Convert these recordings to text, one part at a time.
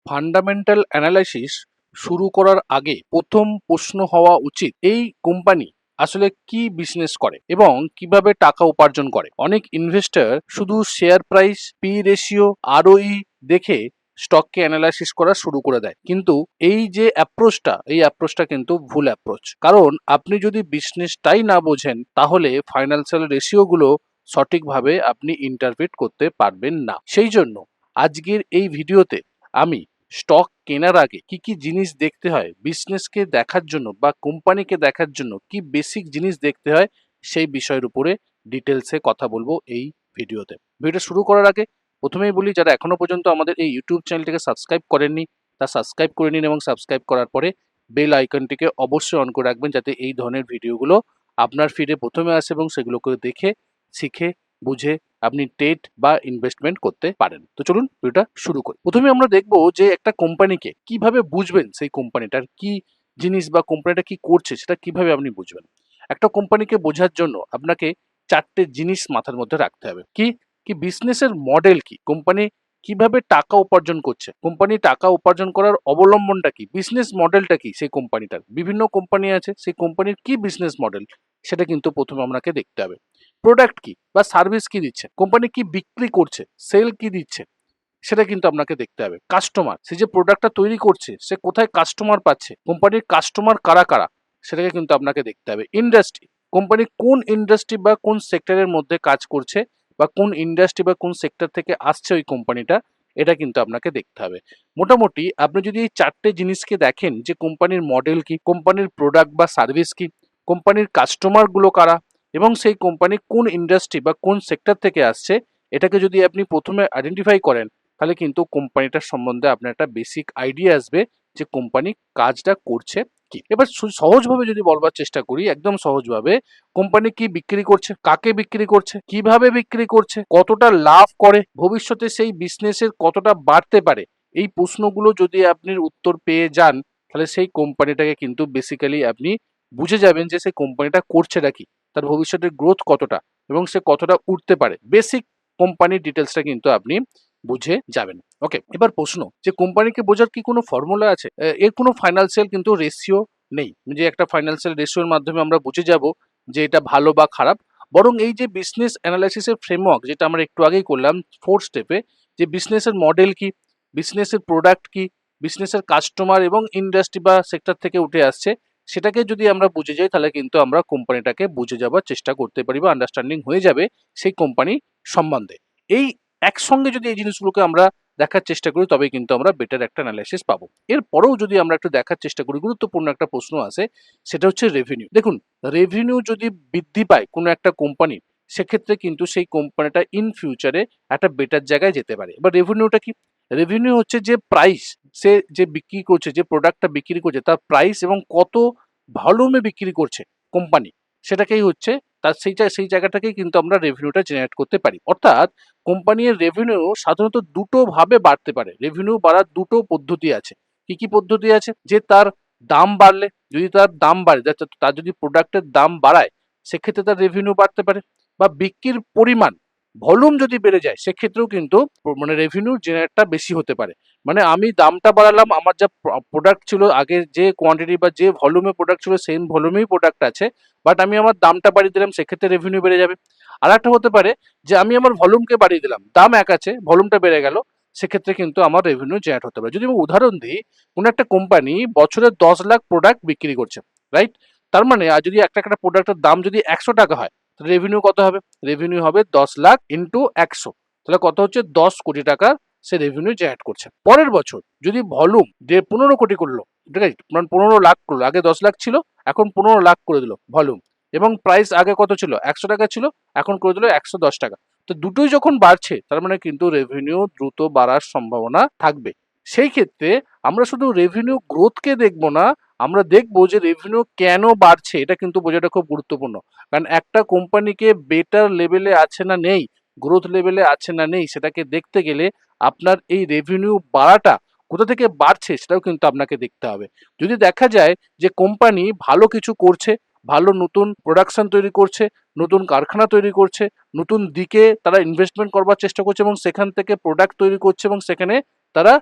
Fundamental analysis শুরু করার আগে প্রথম প্রশ্ন হওয়া উচিত, এই কোম্পানি আসলে কি বিজনেস করে এবং কিভাবে টাকা উপার্জন করে। অনেক ইনভেস্টর শুধু শেয়ার প্রাইস, পি রেশিও, আরওই দেখে স্টককে অ্যানালাইসিস করা শুরু করে দেয়, কিন্তু এই অ্যাপ্রোচটা কিন্তু ভুল অ্যাপ্রোচ। কারণ আপনি যদি বিজনেসটাই না বোঝেন, তাহলে ফাইন্যান্সিয়াল রেশিও গুলো সঠিকভাবে আপনি ইন্টারপ্রিট করতে পারবেন না। সেই জন্য আজকের এই ভিডিওতে আমি স্টক কেনার আগে কি কি জিনিস দেখতে হয়, বিজনেসকে দেখার জন্য বা কোম্পানিকে দেখার জন্য কি বেসিক জিনিস দেখতে হয়, সেই বিষয়ের উপরে ডিটেলসে কথা বলবো এই ভিডিওতে। ভিডিও শুরু করার আগে প্রথমেই বলি, যারা এখনো পর্যন্ত আমাদের এই ইউটিউব চ্যানেলটিকে সাবস্ক্রাইব করেননি, তা সাবস্ক্রাইব করে নিন এবং সাবস্ক্রাইব করার পরে বেল আইকনটিকে অবশ্যই অন করে রাখবেন, যাতে এই ধরনের ভিডিওগুলো আপনার ফিডে প্রথমে আসে এবং সেগুলোকে দেখে শিখে বুঝে আপনি ট্রেড বা ইনভেস্টমেন্ট করতে পারেন। তো চলুন ভিডিওটা শুরু করি। প্রথমে আমরা দেখবো যে একটা কোম্পানিকে কিভাবে বুঝবেন, সেই কোম্পানিটার কি জিনিস বা কোম্পানিটা কি করছে সেটা কিভাবে আপনি বুঝবেন। একটা কোম্পানিকে বোঝার জন্য আপনাকে চারটে জিনিস মাথার মধ্যে রাখতে হবে। কি কি বিজনেসের মডেল কি, কোম্পানি কিভাবে টাকা উপার্জন করছে, কোম্পানি টাকা উপার্জন করার অবলম্বনটা কি, বিজনেস মডেলটা কি সেই কোম্পানিটার। বিভিন্ন কোম্পানি আছে, সেই কোম্পানির কি বিজনেস মডেল সেটা কিন্তু প্রথমে আপনাকে দেখতে হবে। প্রোডাক্ট কি বা সার্ভিস কি দিচ্ছে, কোম্পানি কি বিক্রি করছে, সেল কি দিচ্ছে, সেটা কিন্তু আপনাকে দেখতে হবে। কাস্টমার, সে যে প্রোডাক্টটা তৈরি করছে সে কোথায় কাস্টমার পাচ্ছে, কোম্পানির কাস্টমার কারা কারা, সেটাকে কিন্তু আপনাকে দেখতে হবে। ইন্ডাস্ট্রি, কোম্পানি কোন ইন্ডাস্ট্রি বা কোন সেক্টরের মধ্যে কাজ করছে বা কোন ইন্ডাস্ট্রি বা কোন সেক্টর থেকে আসছে ওই কোম্পানিটা, এটা কিন্তু আপনাকে দেখতে হবে। মোটামুটি আপনি যদি এই চারটে জিনিসকে দেখেন, যে কোম্পানির মডেল কি, কোম্পানির প্রোডাক্ট বা সার্ভিস কি, কোম্পানির কাস্টমার গুলো কারা এবং সেই কোম্পানি কোন ইন্ডাস্ট্রি বা কোন সেক্টর থেকে আসছে, এটাকে যদি আপনি প্রথমে আইডেন্টিফাই করেন, তাহলে কিন্তু কোম্পানিটার সম্বন্ধে আপনার একটা বেসিক আইডিয়া আসবে যে কোম্পানি কাজটা করছে কি। এবার সহজভাবে যদি বলবার চেষ্টা করি, একদম সহজভাবে, কোম্পানি কি বিক্রি করছে, কাকে বিক্রি করছে, কিভাবে বিক্রি করছে, কতটা লাভ করে, ভবিষ্যতে সেই বিজনেসের কতটা বাড়তে পারে, এই প্রশ্নগুলো যদি আপনি উত্তর পেয়ে যান, তাহলে সেই কোম্পানিটাকে কিন্তু বেসিক্যালি আপনি বুঝে যাবেন যে সেই কোম্পানিটা করছেটা কি, তার ভবিষ্যতের গ্রোথ কতটা এবং সে কতটা উঠতে পারে। বেসিক কোম্পানির ডিটেলসটা কিন্তু আপনি বুঝে যাবেন। ওকে, এবার প্রশ্ন, যে কোম্পানিকে বোঝার কি কোনো ফর্মুলা আছে? এর কোনো ফাইন্যান্সিয়াল কিন্তু রেশিও নেই, যে একটা ফাইন্যান্সিয়াল রেশিওর মাধ্যমে আমরা বুঝে যাব যে এটা ভালো বা খারাপ। বরং এই যে বিজনেস অ্যানালাইসিসের ফ্রেমওয়ার্ক, যেটা আমরা একটু আগেই করলাম 4 স্টেপে, যে বিজনেসের মডেল কি, বিজনেসের প্রোডাক্ট কি, বিজনেসের কাস্টমার এবং ইন্ডাস্ট্রি বা সেক্টর থেকে উঠে আসছে, সেটাকে যদি আমরা বুঝে যাই, তাহলে কিন্তু আমরা কোম্পানিটাকে বুঝে যাবার চেষ্টা করতে পারি বা আন্ডারস্ট্যান্ডিং হয়ে যাবে সেই কোম্পানি সম্বন্ধে। এই একসঙ্গে যদি এই জিনিসগুলোকে আমরা দেখার চেষ্টা করি, তবেই কিন্তু আমরা বেটার একটা অ্যানালাইসিস পাবো। এরপরেও যদি আমরা একটু দেখার চেষ্টা করি, গুরুত্বপূর্ণ একটা প্রশ্ন আছে, সেটা হচ্ছে রেভিনিউ। দেখুন, রেভিনিউ যদি বৃদ্ধি পায় কোনো একটা কোম্পানি, সেক্ষেত্রে কিন্তু সেই কোম্পানিটা ইন ফিউচারে একটা বেটার জায়গায় যেতে পারে। এবার রেভিনিউটা কি? রেভিনিউ হচ্ছে যে প্রাইস, সে যে বিক্রি করছে, যে প্রোডাক্টটা বিক্রি করছে তার প্রাইস এবং কত ভলিউমে বিক্রি করছে কোম্পানি, সেটাকেই হচ্ছে তার সেই জায়গাটাকেই কিন্তু আমরা রেভিনিউটা জেনারেট করতে পারি। অর্থাৎ কোম্পানির রেভিনিউ সাধারণত দুটো ভাবে বাড়তে পারে। রেভিনিউ বাড়ার দুটো পদ্ধতি আছে। কি কি পদ্ধতি আছে? যে তার দাম বাড়লে, যদি তার দাম বাড়ে, তার যদি প্রোডাক্টের দাম বাড়ায়, সেক্ষেত্রে তার রেভিনিউ বাড়তে পারে। বা বিক্রির পরিমাণ, ভলিউম যদি বেড়ে যায়, সেক্ষেত্রেও কিন্তু মানে রেভিনিউ জেনারেটটা বেশি হতে পারে। মানে আমি দামটা বাড়ালাম, আমার যা প্রোডাক্ট ছিল আগে, যে কোয়ান্টিটি বা যে ভলিউমে প্রোডাক্ট ছিল সেম ভলিউমেই প্রোডাক্ট আছে, বাট আমি আমার দামটা বাড়িয়ে দিলাম, সেক্ষেত্রে রেভিনিউ বেড়ে যাবে। আর একটা হতে পারে যে আমি আমার ভলিউমকে বাড়িয়ে দিলাম, দাম এক আছে, ভলিউমটা বেড়ে গেল, সেক্ষেত্রে কিন্তু আমার রেভিনিউ জেনারেট হতে পারে। যদি আমি উদাহরণ দিই, কোনো একটা কোম্পানি বছরে 10 লাখ প্রোডাক্ট বিক্রি করছে, রাইট? তার মানে আর যদি একটা একটা প্রোডাক্টের দাম যদি 100 টাকা হয়, রেভিনিউ কত হবে? রেভিনিউ হবে 10 লাখ ইন্টু 100, তাহলে কত হচ্ছে? 10 কোটি টাকা সে রেভিনিউ জেনারেট করছে। পরের বছর যদি ভলিউম 15 কোটি করলো, ঠিক আছে, মানে 15 লাখ করলো, আগে 10 লাখ ছিল, এখন 15 লাখ করে দিল ভলিউম, এবং প্রাইস আগে কত ছিল? 100 টাকা ছিল, এখন করে দিল 110 টাকা। তো দুটোই যখন বাড়ছে, তার মানে কিন্তু রেভিনিউ দ্রুত বাড়ার সম্ভাবনা থাকবে। সেই ক্ষেত্রে আমরা শুধু রেভিনিউ গ্রোথকে দেখবো না, আমরা দেখবো যে রেভিনিউ কেন বাড়ছে, এটা কিন্তু বোঝাটা খুব গুরুত্বপূর্ণ। কারণ একটা কোম্পানিকে বেটার লেভেলে আছে না নেই, গ্রোথ লেভেলে আছে না নেই, সেটাকে দেখতে গেলে আপনার এই রেভিনিউ বাড়াটা কোথা থেকে বাড়ছে সেটাও কিন্তু আপনাকে দেখতে হবে। যদি দেখা যায় যে কোম্পানি ভালো কিছু করছে, ভালো নতুন প্রোডাকশন তৈরি করছে, নতুন কারখানা তৈরি করছে, নতুন দিকে তারা ইনভেস্টমেন্ট করবার চেষ্টা করছে এবং সেখান থেকে প্রোডাক্ট তৈরি করছে এবং সেখানে তারা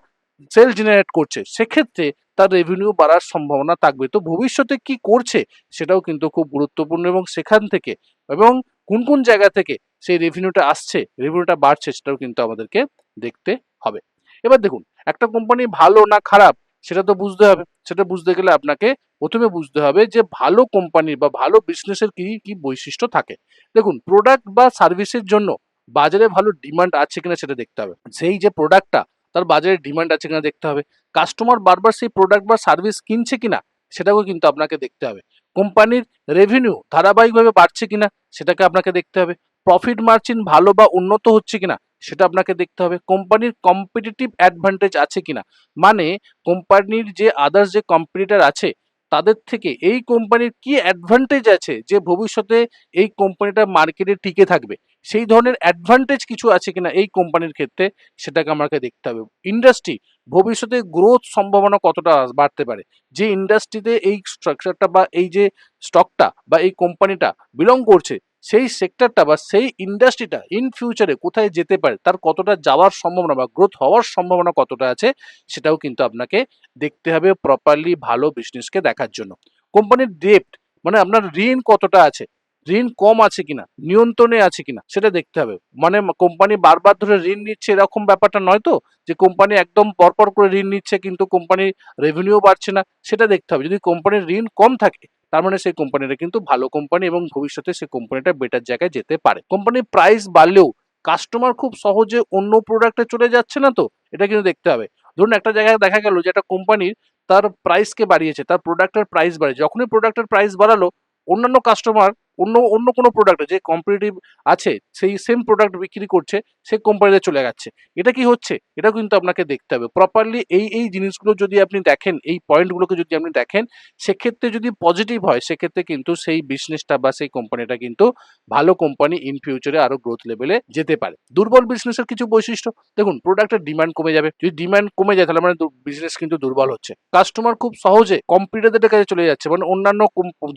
সেল জেনারেট করছে, সেক্ষেত্রে তার রেভিনিউ বাড়ার সম্ভাবনা থাকবে। তো ভবিষ্যতে কি করছে সেটাও কিন্তু খুব গুরুত্বপূর্ণ, এবং সেখান থেকে এবং কোন কোন জায়গা থেকে সেই রেভিনিউটা আসছে, রেভিনিউটা বাড়ছে, সেটাও কিন্তু আমাদেরকে দেখতে হবে। এবার দেখুন, একটা কোম্পানি ভালো না খারাপ সেটা তো বুঝতে হবে। সেটা বুঝতে গেলে আপনাকে প্রথমে বুঝতে হবে যে ভালো কোম্পানির বা ভালো বিজনেসের কি কি বৈশিষ্ট্য থাকে। দেখুন, প্রোডাক্ট বা সার্ভিসের জন্য বাজারে ভালো ডিমান্ড আছে কিনা সেটা দেখতে হবে। সেই যে প্রোডাক্টটা, তার বাজারে ডিমান্ড আছে কিনা দেখতে হবে। কাস্টমার বারবার সেই প্রোডাক্ট বা সার্ভিস কিনছে কিনা সেটাকেও কিন্তু আপনাকে দেখতে হবে। কোম্পানির রেভিনিউ ধারাবাহিকভাবে বাড়ছে কিনা সেটাকে আপনাকে দেখতে হবে। প্রফিট মার্জিন ভালো বা উন্নত হচ্ছে কিনা সেটা আপনাকে দেখতে হবে। কোম্পানির কম্পিটিটিভ অ্যাডভান্টেজ আছে কিনা, মানে কোম্পানির যে আদার্স যে কম্পিটিটর আছে তাদের থেকে এই কোম্পানির কি অ্যাডভান্টেজ আছে যে ভবিষ্যতে এই কোম্পানিটা মার্কেটে টিকে থাকবে, সেই ধরনের অ্যাডভান্টেজ কিছু আছে কিনা এই কোম্পানির ক্ষেত্রে সেটাকে আমাকে দেখতে হবে। ইন্ডাস্ট্রি, ভবিষ্যতে গ্রোথ সম্ভাবনা কতটা বাড়তে পারে, যে ইন্ডাস্ট্রিতে এই স্ট্রাকচারটা বা এই যে স্টকটা বা এই কোম্পানিটা বিলং করছে, সেই সেক্টরটা বা সেই ইন্ডাস্ট্রিটা ইন ফিউচারে কোথায় যেতে পারে, তার কতটা যাওয়ার সম্ভাবনা বা গ্রোথ হওয়ার সম্ভাবনা কতটা আছে সেটাও কিন্তু আপনাকে দেখতে হবে প্রপারলি ভালো বিজনেসকে দেখার জন্য। কোম্পানির ডেপ্ট, মানে আপনার ঋণ কতটা আছে, ঋণ কম আছে কিনা, নিয়ন্ত্রণে আছে কিনা সেটা দেখতে হবে। মানে কোম্পানি বারবার ধরে ঋণ নিচ্ছে এরকম ব্যাপারটা নয় তো, যে কোম্পানি একদম পরপর করে ঋণ নিচ্ছে কিন্তু কোম্পানির রেভিনিউ বাড়ছে না, সেটা দেখতে হবে। যদি কোম্পানির ঋণ কম থাকে তার মানে সেই কোম্পানিটা কিন্তু ভালো কোম্পানি এবং ভবিষ্যতে সেই কোম্পানিটা বেটার জায়গায় যেতে পারে। কোম্পানির প্রাইস বাড়লেও কাস্টমার খুব সহজে অন্য প্রোডাক্টে চলে যাচ্ছে না তো, এটা কিন্তু দেখতে হবে। ধরুন একটা জায়গায় দেখা গেল যে একটা কোম্পানির তার প্রাইসকে বাড়িয়েছে, তার প্রোডাক্টের প্রাইস বাড়িয়েছে, যখনই প্রোডাক্টের প্রাইস বাড়ালো অন্যান্য কাস্টমার অন্য অন্য কোনো প্রোডাক্টে যে কম্পিটিটিভ আছে সেই সেম প্রোডাক্ট বিক্রি করছে, সেই কোম্পানিতে চলে যাচ্ছে। এটা কি হচ্ছে, এটা কিন্তু আপনাকে দেখতে হবে প্রপারলি। এই জিনিসগুলো যদি আপনি দেখেন, এই পয়েন্টগুলোকে যদি আপনি দেখেন, সেক্ষেত্রে যদি পজিটিভ হয় সেক্ষেত্রে কিন্তু সেই বিজনেসটা বা সেই কোম্পানিটা কিন্তু ভালো কোম্পানি, ইন ফিউচারে আরো গ্রোথ লেভেলে যেতে পারে। দুর্বল বিজনেসের কিছু বৈশিষ্ট্য, দেখুন প্রোডাক্টের ডিমান্ড কমে যাবে। যদি ডিমান্ড কমে যায় তাহলে মানে বিজনেস কিন্তু দুর্বল হচ্ছে। কাস্টমার খুব সহজে কম্পিটিটরদের কাছে চলে যাচ্ছে, মানে অন্যান্য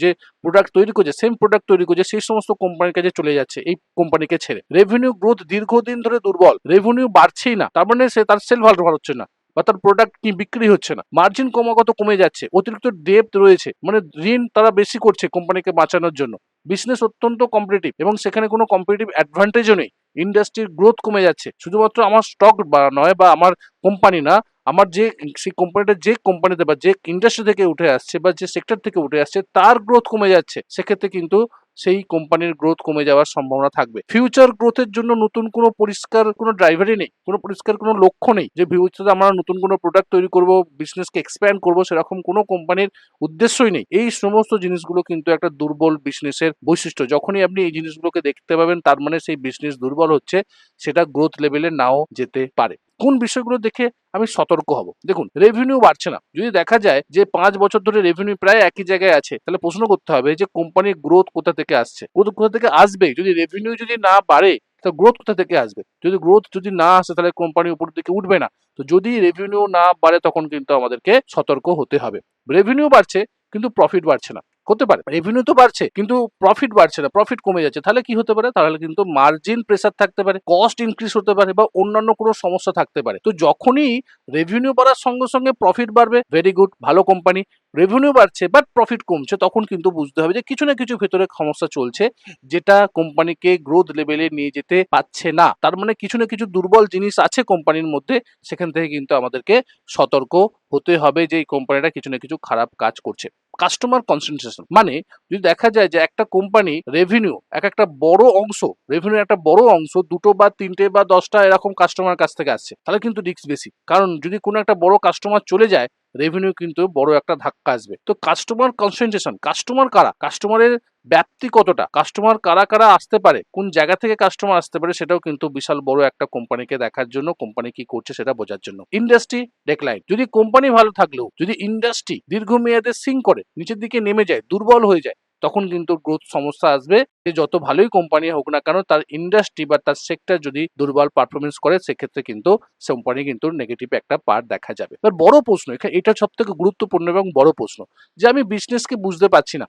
যে প্রোডাক্ট তৈরি করছে, সেম প্রোডাক্ট তৈরি করছে, সেই সমস্ত কোম্পানির কাছে চলে যাচ্ছে এই কোম্পানিকে ছেড়ে। রেভিনিউ গ্রোথ দীর্ঘদিন ধরে দুর্বল, রেভিনিউ বাড়ছেই না, তার মানে সে তার সেল ভালো হচ্ছে না বা তার প্রোডাক্ট কি বিক্রি হচ্ছে না। মার্জিন ক্রমাগত কমে যাচ্ছে, অতিরিক্ত ডেপ্ট রয়েছে, মানে ঋণ তারা বেশি করছে কোম্পানিকে বাঁচানোর জন্য। বিজনেস অত্যন্ত কম্পিটিটিভ এবং সেখানে কোনো কম্পিটিটিভ অ্যাডভান্টেজও নেই। ইন্ডাস্ট্রির গ্রোথ কমে যাচ্ছে, শুধুমাত্র আমার স্টক বা নয় বা আমার কোম্পানি না, আমার যে সেই কোম্পানিটা যে কোম্পানিতে বা যে ইন্ডাস্ট্রি থেকে উঠে আসছে বা যে সেক্টর থেকে উঠে আসছে তার গ্রোথ কমে যাচ্ছে, সেক্ষেত্রে কিন্তু সেই কোম্পানির গ্রোথ কমে যাওয়ার সম্ভাবনা থাকবে। ফিউচার গ্রোথের জন্য নতুন কোনো পরিষ্কার কোনো ড্রাইভারই নেই, কোনো পরিষ্কার কোনো লক্ষ্য নেই যে ভবিষ্যতে আমরা নতুন কোনো প্রোডাক্ট তৈরি করব, বিজনেসকে এক্সপ্যান্ড করব, সেরকম কোনো কোম্পানির উদ্দেশ্যই নেই। এই সমস্ত জিনিসগুলো কিন্তু একটা দুর্বল বিজনেসের বৈশিষ্ট্য। যখনই আপনি এই জিনিসগুলোকে দেখতে পাবেন তার মানে সেই বিজনেস দুর্বল হচ্ছে, সেটা গ্রোথ লেভেলে নাও যেতে পারে। কোন বিষয়গুলো দেখে আমি সতর্ক হব? দেখুন, রেভিনিউ বাড়ছে না, যদি দেখা যায় যে 5 বছর ধরে রেভিনিউ প্রায় একই জায়গায় আছে, তাহলে প্রশ্ন করতে হবে যে কোম্পানির গ্রোথ কোথা থেকে আসছে, গ্রোথ কোথা থেকে আসবে। যদি রেভিনিউ যদি না বাড়ে তো গ্রোথ কোথা থেকে আসবে, যদি গ্রোথ যদি না আসে তাহলে কোম্পানি উপর দিকে উঠবে না। তো যদি রেভিনিউ না বাড়ে তখন কিন্তু আমাদেরকে সতর্ক হতে হবে। রেভিনিউ বাড়ছে কিন্তু প্রফিট বাড়ছে না, হতে পারে রেভিনিউ তো বাড়ছে কিন্তু প্রফিট বাড়ছে না, প্রফিট কমে যাচ্ছে, তাহলে কি হতে পারে, তাহলে কিন্তু মার্জিন প্রেসার থাকতে পারে, কস্ট ইনক্রিজ হতে পারে বা অন্যান্য কোনো সমস্যা থাকতে পারে। তো যখনই রেভিনিউ বাড়ার সঙ্গে সঙ্গে প্রফিট বাড়বে, ভেরি গুড, ভালো কোম্পানি। রেভিনিউ বাড়ছে বাট প্রফিট কমছে, তখন কিন্তু বুঝতে হবে যে কিছু না কিছু ভেতরে সমস্যা চলছে, যেটা কোম্পানিকে গ্রোথ লেভেলে নিয়ে যেতে পারছে না। তার মানে কিছু না কিছু দুর্বল জিনিস আছে কোম্পানির মধ্যে, সেখান থেকে কিন্তু আমাদেরকে সতর্ক হতে হবে যে এই কোম্পানিটা কিছু না কিছু খারাপ কাজ করছে। কাস্টমার কনসেন্ট্রেশন, মানে যদি দেখা যায় যে একটা কোম্পানি রেভিনিউ একটা বড় অংশ, রেভিনিউ একটা বড় অংশ 2টো বা 3টে বা 10টা এরকম কাস্টমার কাছ থেকে আসছে, তাহলে কিন্তু রিস্ক বেশি। কারণ যদি কোনো একটা বড় কাস্টমার চলে যায়, রেভিনিউ কিন্তু বড় একটা ধাক্কা আসবে। তো কাস্টমার কনসেন্ট্রেশন, কাস্টমার কারা, কাস্টমারের ব্যাপ্তি কতটা, কাস্টমার কারা কারা আসতে পারে, কোন জায়গা থেকে কাস্টমার আসতে পারে, সেটাও কিন্তু বিশাল বড় একটা কোম্পানিকে দেখার জন্য, কোম্পানি কি করছে সেটা বোঝার জন্য। ইন্ডাস্ট্রি ডেক্লাইন, যদি কোম্পানি ভালো থাকলেও যদি ইন্ডাস্ট্রি দীর্ঘমেয়াদে সিঙ্ক করে, নিচের দিকে নেমে যায়, দুর্বল হয়ে যায়, তখন কিন্তু গ্রোথ সমস্যা আসবে। যে যত ভালোই কোম্পানি হোক না কেন, তার ইন্ডাস্ট্রি বা তার সেক্টর যদি দুর্বল পারফরমেন্স করে, সেক্ষেত্রে কিন্তু কোম্পানি কিন্তু নেগেটিভ একটা পার্ট দেখা যাবে। এবার বড় প্রশ্ন এখানে, এটা সব থেকে গুরুত্বপূর্ণ এবং বড় প্রশ্ন, যে আমি বিজনেসকে বুঝতে পারছি না,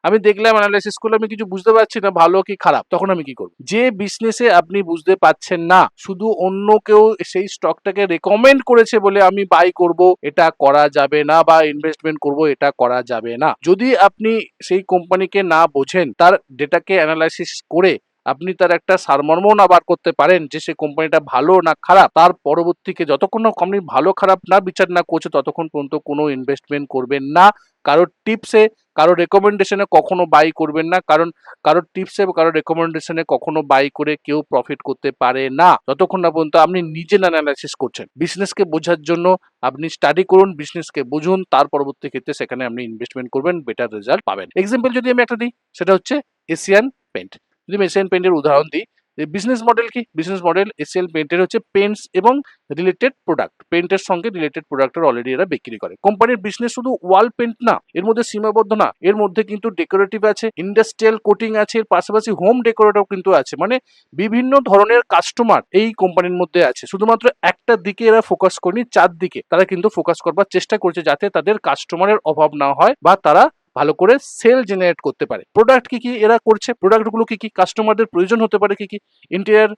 আমি দেখলাম, অ্যানালাইসিস করলে আমি কিছু বুঝতে পারছি না ভালো কি খারাপ, তখন আমি কি করব? যে বিজনেসে আপনি বুঝতে পাচ্ছেন না, শুধু অন্য কেউ সেই স্টকটাকে রেকমেন্ড করেছে বলে আমি বাই করব, এটা করা যাবে না, বা ইনভেস্টমেন্ট করব, এটা করা যাবে না। যদি আপনি সেই কোম্পানিকে না বোঝেন, তার ডেটাকে অ্যানালাইসিস করে আপনি তার একটা সারমর্ম না বার করতে পারেন যে সেই কোম্পানিটা ভালো না খারাপ, তার পরবর্তীকে যতক্ষণ না কোম্পানি ভালো খারাপ না বিচার না করছে, ততক্ষণ পর্যন্ত কোনো ইনভেস্টমেন্ট করবেন না। কারোর টিপসে, কারোর রেকমেন্ডেশনে কখনো বাই করবেন না, কারণ কারোর টিপসে বা কারোর রেকমেন্ডেশনে কখনো বাই করে কেউ প্রফিট করতে পারে না, যতক্ষণ না পর্যন্ত আপনি নিজে না অ্যানালাইসিস করছেন। বিজনেসকে বোঝার জন্য আপনি স্টাডি করুন, বিজনেসকে বুঝুন, তার পরবর্তী ক্ষেত্রে সেখানে আপনি ইনভেস্টমেন্ট করবেন, বেটার রেজাল্ট পাবেন। এক্সাম্পল যদি আমি একটা দিই, সেটা হচ্ছে এশিয়ান পেন্ট। যদি আমি এশিয়ান পেন্টের উদাহরণ দিই, বিজনেস মডেল কি? বিজনেস মডেল এশিয়ান পেন্টের হচ্ছে পেন্টস এবং রিলেটেড প্রোডাক্ট, পেন্টের সঙ্গে রিলেটেড প্রোডাক্টের অলরেডি এরা বিক্রি করে। কোম্পানির বিজনেস শুধু ওয়াল পেন্ট না, এর মধ্যে সীমাবদ্ধ না, এর মধ্যে কিন্তু ডেকোরেটিভ আছে, ইন্ডাস্ট্রিয়াল কোটিং আছে, এর পাশাপাশি হোম ডেকোরেটর কিন্তু আছে। মানে বিভিন্ন ধরনের কাস্টমার এই কোম্পানির মধ্যে আছে। শুধুমাত্র একটা দিকে এরা ফোকাস করেনি, চারদিকে তারা কিন্তু ফোকাস করবার চেষ্টা করছে, যাতে তাদের কাস্টমারের অভাব না হয় বা তারা ভালো করে সেল জেনারেট করতে পারে। প্রোডাক্ট কি কি এরা করছে, প্রোডাক্টগুলো কি কি, কাস্টমারদের প্রয়োজন হতে পারে কি কি? ইন্টেরিয়ার,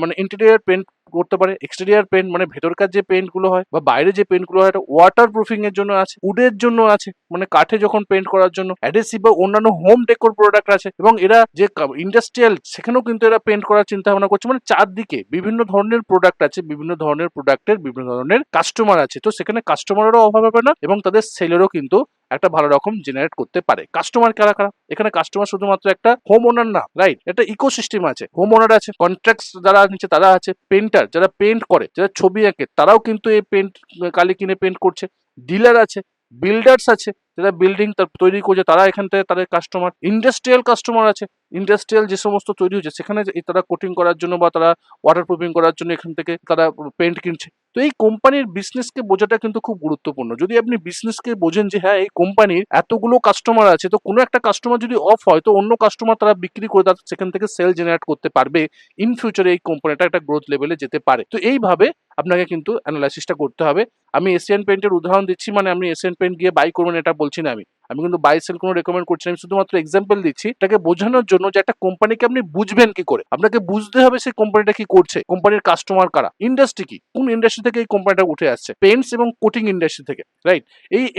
মানে ইন্টেরিয়ার পেন্ট করতে পারে, এক্সটেরিয়ার পেন্ট মানে ভেতরকার যে পেন্ট গুলো হয় বা বাইরে যে পেন্ট গুলো হয়, ওয়াটার প্রুফিং এর জন্য আছে, উডের জন্য আছে মানে কাঠে যখন পেন্ট করার জন্য, অ্যাডহেসিভ বা অন্যান্য হোম ডেকোর প্রোডাক্ট আছে, এবং এরা যে ইন্ডাস্ট্রিয়াল সেখানেও কিন্তু এরা পেন্ট করার চিন্তা ভাবনা করছে। মানে চারদিকে বিভিন্ন ধরনের প্রোডাক্ট আছে, বিভিন্ন ধরনের প্রোডাক্টের বিভিন্ন ধরনের কাস্টমার আছে, তো সেখানে কাস্টমারেরও অভাব হবে না এবং তাদের সেলেরও কিন্তু একটা ভালো রকম জেনারেট করতে পারে। কাস্টমার কারা কারা? এখানে কাস্টমার শুধুমাত্র একটা হোম ওনার না, রাইট? একটা ইকোসিস্টেম আছে, হোম ওনার আছে, কন্ট্রাক্ট যারা নিচ্ছে তারা আছে, পেন্টার যারা পেন্ট করে, যারা ছবি আঁকে, তারাও কিন্তু এই পেন্ট কালি কিনে পেন্ট করছে, ডিলার আছে, বিল্ডার্স আছে, যারা বিল্ডিং তৈরি করছে, তারা এখান থেকে তাদের কাস্টমার, ইন্ডাস্ট্রিয়াল কাস্টমার আছে, ইন্ডাস্ট্রিয়াল যে সমস্ত তৈরি হচ্ছে সেখানে তারা কোটিং করার জন্য বা তারা ওয়াটার প্রুফিং করার জন্য এখান থেকে তারা পেন্ট কিনছে। তো এই কোম্পানির বিজনেসকে বোঝাটা কিন্তু খুব গুরুত্বপূর্ণ। যদি আপনি বিজনেসকে বোঝেন যে হ্যাঁ এই কোম্পানির এতগুলো কাস্টমার আছে, তো কোনো একটা কাস্টমার যদি অফ হয়, তো অন্য কাস্টমার তারা বিক্রি করে তারা সেখান থেকে সেল জেনারেট করতে পারবে, ইন ফিউচারে এই কোম্পানিটা একটা গ্রোথ লেভেলে যেতে পারে। তো এইভাবে আপনাকে কিন্তু অ্যানালাইসিসটা করতে হবে। আমি এশিয়ান পেন্টের উদাহরণ দিচ্ছি, মানে আমি এশিয়ান পেন্ট গিয়ে বাই করবেন এটা বলছি না, আমি কিন্তু বাই সেল কোনো রেকমেন্ড করছি না, আমি শুধুমাত্র এক্সাম্পল দিচ্ছি এটাকে বোঝানোর জন্য যে একটা কোম্পানিকে আপনি বুঝবেন কি করে। আপনাকে বুঝতে হবে সেই কোম্পানিটা কি করছে, কোম্পানির কাস্টমার কারা, ইন্ডাস্ট্রি কি, কোন ইন্ডাস্ট্রি থেকে এই কোম্পানিটা উঠে আসছে, পেন্টস এবং কোটিং ইন্ডাস্ট্রি থেকে, রাইট?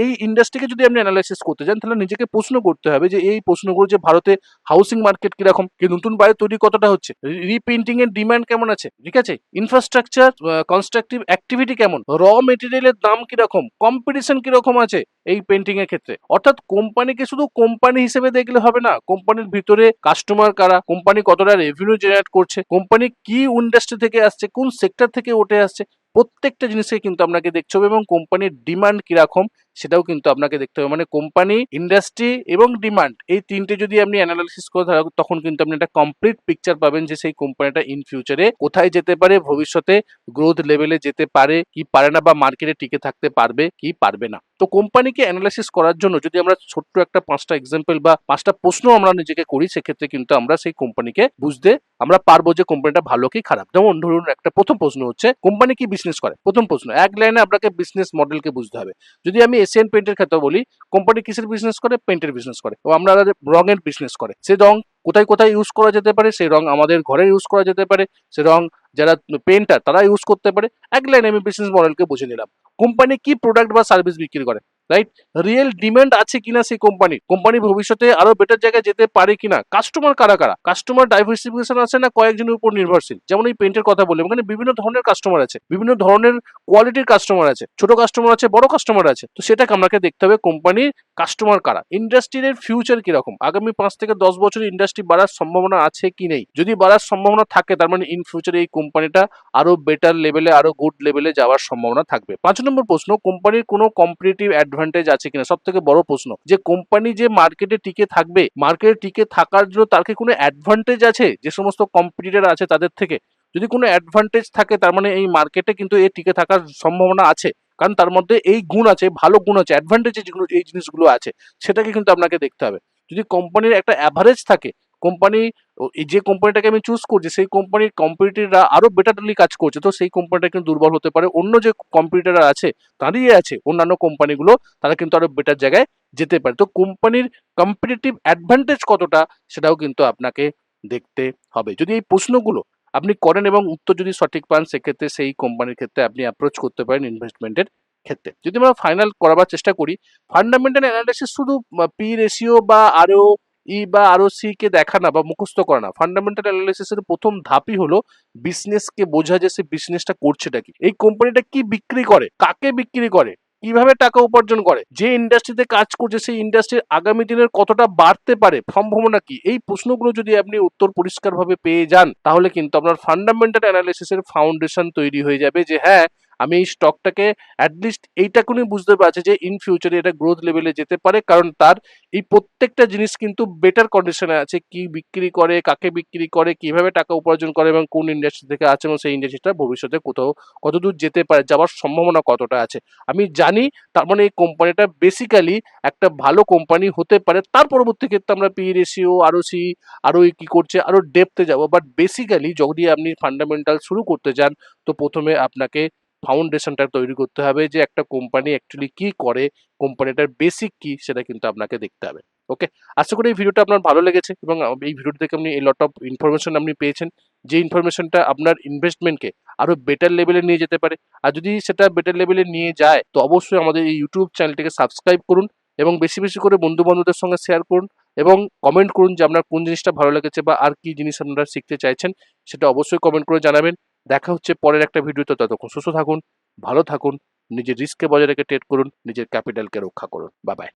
এই ইন্ডাস্ট্রিকে যদি আপনি অ্যানালাইসিস করতে চান, তাহলে নিজেকে প্রশ্ন করতে হবে যে এই প্রশ্নগুলো, যে ভারতে হাউসিং মার্কেট কিরকম, কি নতুন বাড়ি তৈরি কতটা হচ্ছে, রিপেন্টিং এর ডিমান্ড কেমন আছে, ঠিক আছে, ইনফ্রাস্ট্রাকচার কনস্ট্রাকটিভ অ্যাক্টিভিটি কেমন, র মেটেরিয়ালের দাম কিরকম, কম্পিটিশন কিরকম আছে এই পেন্টিং এর ক্ষেত্রে। অর্থাৎ কোম্পানিকে শুধু কোম্পানি হিসেবে দেখলে হবে না, কোম্পানির ভিতরে কাস্টমার কারা, কোম্পানি কতটা রেভিনিউ জেনারেট করছে, কোম্পানি কি ইন্ডাস্ট্রি থেকে আসছে, কোন সেক্টর থেকে উঠে আসছে, প্রত্যেকটা জিনিসকে কিন্তু আপনাকে দেখতে হবে, এবং কোম্পানির ডিমান্ড কিরকম সেটাও কিন্তু আপনাকে দেখতে হবে। মানে কোম্পানি, ইন্ডাস্ট্রি এবং ডিমান্ড, এই তিনটে যদি আপনি অ্যানালাইসিস করে তখন কিন্তু আপনি একটা কমপ্লিট পিকচার পাবেন যে সেই কোম্পানিটা ইন ফিউচারে কোথায় যেতে পারে, ভবিষ্যতে গ্রোথ লেভেলে যেতে পারে কি পারে না, বা মার্কেটে টিকে থাকতে পারবে কি পারবে না। তো কোম্পানিকে অ্যানালাইসিস করার জন্য যদি আমরা ছোট্ট একটা 5টা এক্সাম্পল বা 5টা প্রশ্ন আমরা নিজেকে করি, সেক্ষেত্রে কিন্তু আমরা সেই কোম্পানিকে বুঝতে আমরা পারবো যে কোম্পানিটা ভালো কি খারাপ। যেমন ধরুন একটা প্রথম প্রশ্ন হচ্ছে কোম্পানি কি বিজনেস করে। প্রথম প্রশ্ন, এক লাইনে আপনাকে বিজনেস মডেলকে বুঝতে হবে। যদি আমি এশিয়ান পেন্টের ক্ষেত্রে বলি, কোম্পানি কিসের বিজনেস করে? পেন্টের বিজনেস করে। ও আমরা রঙের বিজনেস করে। সে রং কোথায় কোথায় ইউজ করা যেতে পারে, সেই রং আমাদের ঘরে ইউজ করা যেতে পারে, সে রং যারা পেন্টার তারা ইউজ করতে পারে। এক লাইনে আমি বিজনেস মডেলকে বুঝে নিলাম। কোম্পানি কি প্রোডাক্ট বা সার্ভিস বিক্রি করে, রাইট? রিয়েল ডিমান্ড আছে কিনা সেই কোম্পানি ভবিষ্যতে আরো বেটার জায়গায় যেতে পারে কিনা, কাস্টমার কারা কারা, কাস্টমার ডাইভার্সিফিকেশন আছে না কয়েকজনের উপর নির্ভরশীল। যেমন এই পেন্টের কথা বলি, মানে বিভিন্ন ধরনের কাস্টমার আছে, বিভিন্ন ধরনের কোয়ালিটির কাস্টমার আছে, ছোট কাস্টমার আছে, বড় কাস্টমার আছে। তো সেটাকে আপনাকে দেখতে হবে কোম্পানির কাস্টমার কারা, ইন্ডাস্ট্রির ফিউচার কিরকম, আগামী 5 থেকে 10 বছর ইন্ডাস্ট্রি বাড়ার সম্ভাবনা আছে কি নেই। যদি বাড়ার সম্ভাবনা থাকে, তার মানে ইন ফিউচারে এই কোম্পানিটা আরো বেটার লেভেলে, আরো গুড লেভেলে যাওয়ার সম্ভাবনা থাকবে। 5 নম্বর প্রশ্ন, কোম্পানির কোনো কম্পিটিটিভ অ্যাডভান্টেজ আছে কিনা। সব থেকে বড় প্রশ্ন, যে কোম্পানি যে মার্কেটে টিকে থাকবে, মার্কেটে টিকে থাকার জন্য তার কি কোনো অ্যাডভান্টেজ আছে যে সমস্ত কম্পিটিটর আছে তাদের থেকে। যদি কোনো অ্যাডভান্টেজ থাকে, তার মানে এই মার্কেটে কিন্তু এ টিকে থাকার সম্ভাবনা আছে, কারণ তার মধ্যে এই গুণ আছে, ভালো গুণ আছে, অ্যাডভান্টেজ যেগুলো, এই জিনিসগুলো আছে, সেটাকে কিন্তু আপনাকে দেখতে হবে। যদি কোম্পানির একটা অ্যাভারেজ থাকে, কোম্পানি, এই যে কোম্পানিটাকে আমি চুজ করছি সেই কোম্পানির কম্পিটিটররা আরো বেটারলি কাজ করছে, তো সেই কোম্পানিটা কিন্তু দুর্বল হতে পারে। অন্য যে কম্পিটিটর আছে, দাঁড়িয়ে আছে অন্যান্য কোম্পানিগুলো, তারা কিন্তু আরো বেটার জায়গায় যেতে পারে। তো কোম্পানির কম্পিটিটিভ অ্যাডভান্টেজ কতটা সেটাও কিন্তু আপনাকে দেখতে হবে। যদি এই প্রশ্নগুলো আপনি করেন এবং উত্তর যদি সঠিক পান, সেক্ষেত্রে সেই কোম্পানির ক্ষেত্রে আপনি অ্যাপ্রোচ করতে পারেন ইনভেস্টমেন্টের ক্ষেত্রে। যদি আমরা ফাইনাল করাবার চেষ্টা করি, ফান্ডামেন্টাল অ্যানালিসিস শুধু পি রেশিও বা আরও বা আরও সি কে দেখা না বা মুখস্থ করা না। ফান্ডামেন্টাল অ্যানালিসিসের প্রথম ধাপই হলো বিজনেসকে বোঝা, যে সে বিজনেসটা করছেটা কি, এই কোম্পানিটা কি বিক্রি করে, কাকে বিক্রি করে, কিভাবে টাকা উপার্জন করে, যে ইন্ডাস্ট্রিতে কাজ করছে সেই ইন্ডাস্ট্রির আগামী দিনের কতটা বাড়তে পারে, সম্ভাবনা কি। এই প্রশ্নগুলো যদি আপনি উত্তর পরিষ্কারভাবে পেয়ে যান, তাহলে কিন্তু আপনার ফান্ডামেন্টাল অ্যানালিসিসের ফাউন্ডেশন তৈরি হয়ে যাবে, যে হ্যাঁ আমি এই স্টকটাকে অ্যাটলিস্ট এইটাকুনি বুঝতে পারছি যে ইন ফিউচারে এটা গ্রোথ লেভেলে যেতে পারে, কারণ তার এই প্রত্যেকটা জিনিস কিন্তু বেটার কন্ডিশনে আছে। কি বিক্রি করে, কাকে বিক্রি করে, কিভাবে টাকা উপার্জন করে এবং কোন ইন্ডাস্ট্রি থেকে আছে, এবং সেই ইন্ডাস্ট্রিটা ভবিষ্যতে কোথাও কতদূর যেতে পারে, যাওয়ার সম্ভাবনা কতটা আছে আমি জানি। তার মানে এই কোম্পানিটা বেসিক্যালি একটা ভালো কোম্পানি হতে পারে। তার পরবর্তী ক্ষেত্রে আমরা পি রেশিও, আরও সি, আরও কি করছে, আরও ডেপথে যাব। বাট বেসিক্যালি যদি আপনি ফান্ডামেন্টাল শুরু করতে চান, তো প্রথমে আপনাকে ফাউন্ডেশনটা তৈরি করতে হবে, যে একটা কোম্পানি অ্যাকচুয়ালি কি করে, কোম্পানিটার বেসিক কি, সেটা কিন্তু আপনাকে দেখতে হবে। ওকে, আশা করি এই ভিডিওটা আপনার ভালো লেগেছে এবং এই ভিডিওটা থেকে আপনি লট অফ ইনফরমেশন আপনি পেয়েছেন, যে ইনফরমেশনটা আপনার ইনভেস্টমেন্টকে আরো বেটার লেভেলে নিয়ে যেতে পারে। আর যদি সেটা বেটার লেভেলে নিয়ে যায়, তো অবশ্যই আমাদের এই ইউটিউব চ্যানেলটিকে সাবস্ক্রাইব করুন এবং বেশি বেশি করে বন্ধু বান্ধবদের সঙ্গে শেয়ার করুন এবং কমেন্ট করুন যে আপনার কোন জিনিসটা ভালো লেগেছে বা আর কি জিনিস আপনারা শিখতে চাইছেন, সেটা অবশ্যই কমেন্ট করে জানাবেন। দেখা হচ্ছে পরের একটা ভিডিওতে, ততক্ষণ সুস্থ থাকুন, ভালো থাকুন, নিজের রিস্ককে বজায় রেখে ট্রেড করুন, নিজের ক্যাপিটালকে রক্ষা করুন। Bye bye.